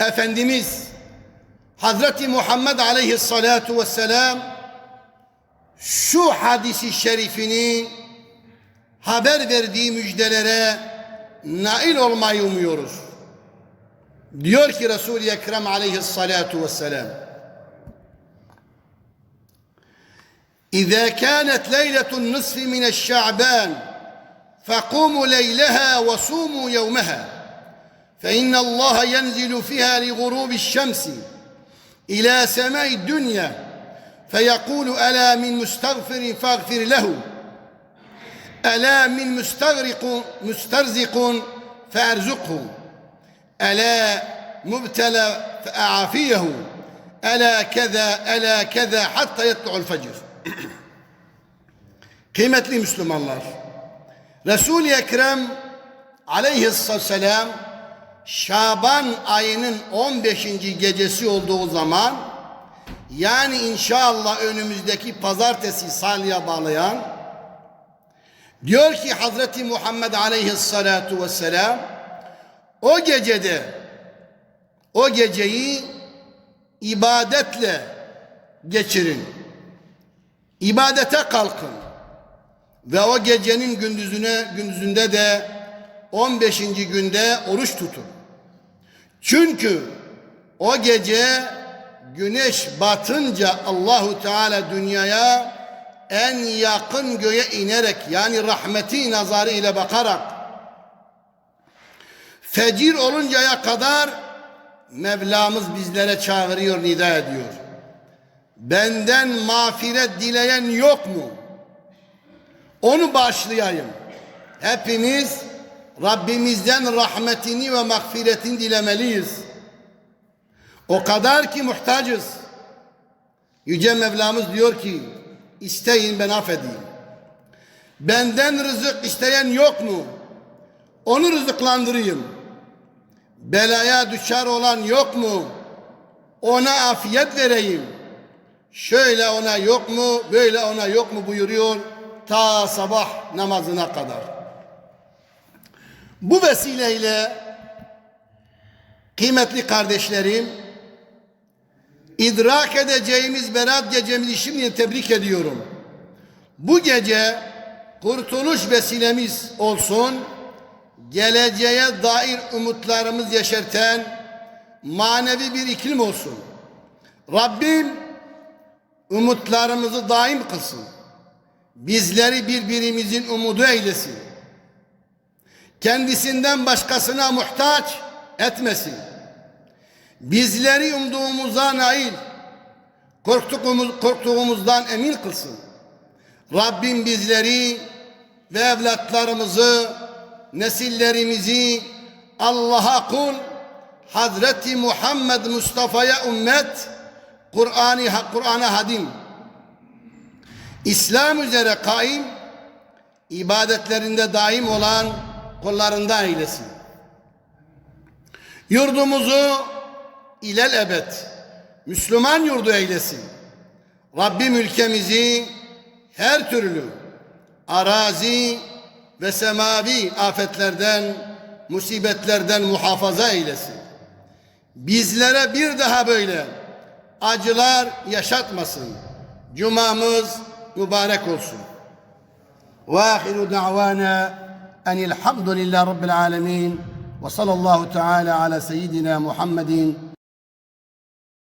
Efendimiz Hazreti Muhammed Aleyhissalatu vesselam şu hadisi şerifini haber verdiği müjdelere nail olmayı umuyoruz. Diyor ki Resul-i Ekrem Aleyhissalatu vesselam: İzâ kânet leyletun nisfi mineşşa'bân فقوموا ليلها وصوموا يومها فإن الله ينزل فيها لغروب الشمس إلى سماء الدنيا فيقول ألا من مستغفر فاغفر له ألا من مسترزق فأرزقه ألا مبتلى فأعافيه ألا كذا حتى يطلع الفجر. Kıymetli Müslümanlar, Resul-i Ekrem Aleyhisselam Şaban ayının 15. gecesi olduğu zaman, yani inşallah önümüzdeki pazartesi salıya bağlayan, diyor ki Hazreti Muhammed Aleyhisselatu Vesselam o geceyi ibadetle geçirin. İbadete kalkın. Ve o gecenin gündüzünde de 15. günde oruç tutun. Çünkü o gece güneş batınca Allahu Teala dünyaya en yakın göğe inerek, yani rahmeti nazarı ile bakarak, fecir oluncaya kadar Mevlamız bizlere çağırıyor, nida ediyor. Benden mağfiret dileyen yok mu? Onu bağışlayayım. Hepimiz Rabbimizden rahmetini ve mağfiretini dilemeliyiz. O kadar ki muhtacız. Yüce Mevlamız diyor ki, isteyin ben affedeyim. Benden rızık isteyen yok mu? Onu rızıklandırayım. Belaya düşer olan yok mu? Ona afiyet vereyim. Şöyle ona yok mu, böyle ona yok mu buyuruyor ta sabah namazına kadar. Bu vesileyle kıymetli kardeşlerim, idrak edeceğimiz Berat gecemizi şimdi tebrik ediyorum. Bu gece kurtuluş vesilemiz olsun, geleceğe dair umutlarımız yeşerten manevi bir iklim olsun. Rabbim umutlarımızı daim kılsın. Bizleri birbirimizin umudu eylesin. Kendisinden başkasına muhtaç etmesin. Bizleri umduğumuza nail, korktuğumuzdan emin kılsın. Rabbim bizleri ve evlatlarımızı, nesillerimizi Allah'a kul, Hazreti Muhammed Mustafa'ya ümmet, Kur'an'a hadim, İslam üzere kaim, ibadetlerinde daim olan kullarında eylesin. Yurdumuzu ilel ebed Müslüman yurdu eylesin. Rabbim ülkemizi her türlü arazi ve semavi afetlerden, musibetlerden muhafaza eylesin. Bizlere bir daha böyle acılar yaşatmasın. Cumamız mübarek olsun. Ve ahiru da'vana enilhamdülillahi rabbil alemin ve sallallahu teala ala seyyidina Muhammedin